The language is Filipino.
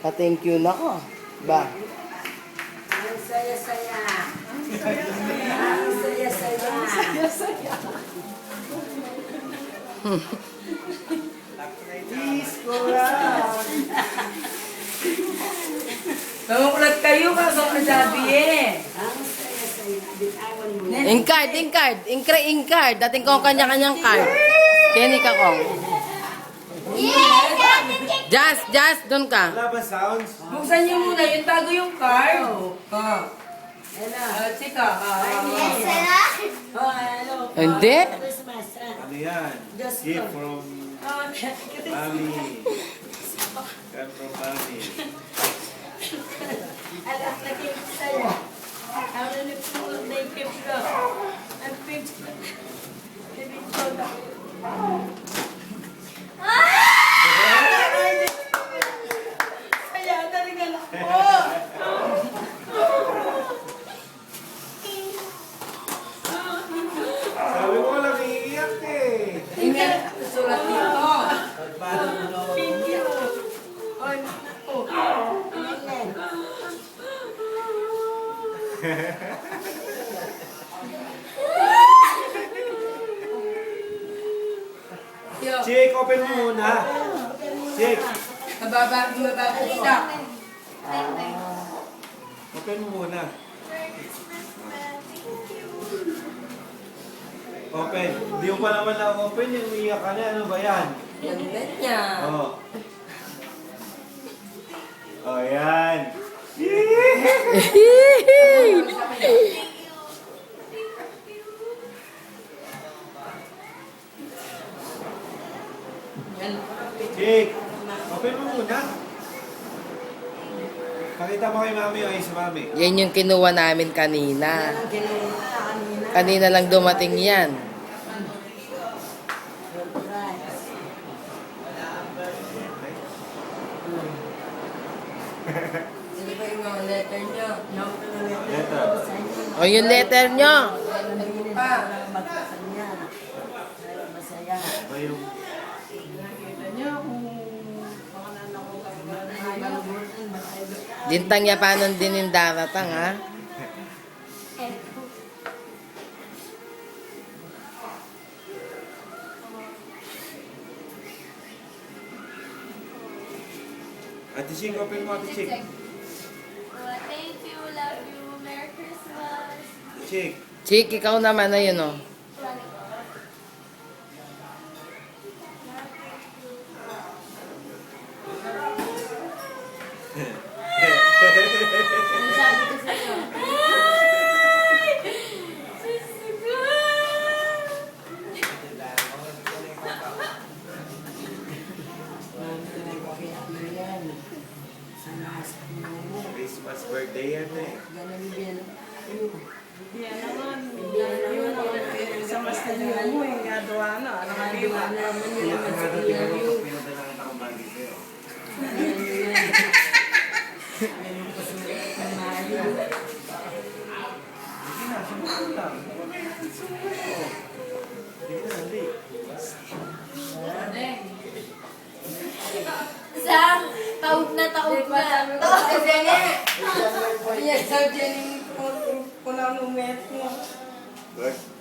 Pa-thank you na ko. Ba? Ang saya-saya. Ang saya-saya. Ang saya-saya. Mamukulat kayo kaso kasabi eh. Ang saya-saya. Bitawan mo. Ingcard, ingcard. Ingcard. Dating ko kanya-kanyang card. Kenny ka kong. Just, doon ka. Wala ba sounds? Buksan niyo muna yung tago yung card. Hello. Chika. Oh, hello. Hindi. Christmas. Ano yan? Just Gift go. from Mami. Come from Mami. Alam na gift sa'yo. Ano ni po na gift ko? Ang picture. Picture ko. Kaya talaga ako. Sabi ko lang, iiyak eh. Tingnan, sulat dito. Thank you. Oh, naku. Amen. Yo, Chick, open mo muna. Chick, mababasa. open mo muna. Open. Hindi mo pa naman na-open yung umiyak ka na. Ano ba yan? Ganda niya. Oh. Oh, yan. Chick, open mo muna. Pakita mo kay Mami o si Mami. Yan yung kinuha namin kanina. Ang ginawa kanina. Kanina lang dumating yan. Sino ba yung mga letter niyo? No, Letter. O yung letter nyo. Pa. magbasa niya. Masaya. Ba yung... Dintang niya pa nun din yung daratang, ha? Ate Chick, open mo Ate Chick. Thank you, love you, Merry Christmas. Chick. Chick, ikaw naman, ayun, o. Ano sabi ko sa'yo? Christmas birthday yan eh. Sa mas na mo, yung gagawa na. Ano nga diba? Iyak ka nga daw, tingnan mo pag pinadala ka ng bagay sa'yo. Sige na, sumunod lang. Sige na, hindi. Sam, taog na. Kasi nga. Yes, so Jenny, kung ano met mo. Good.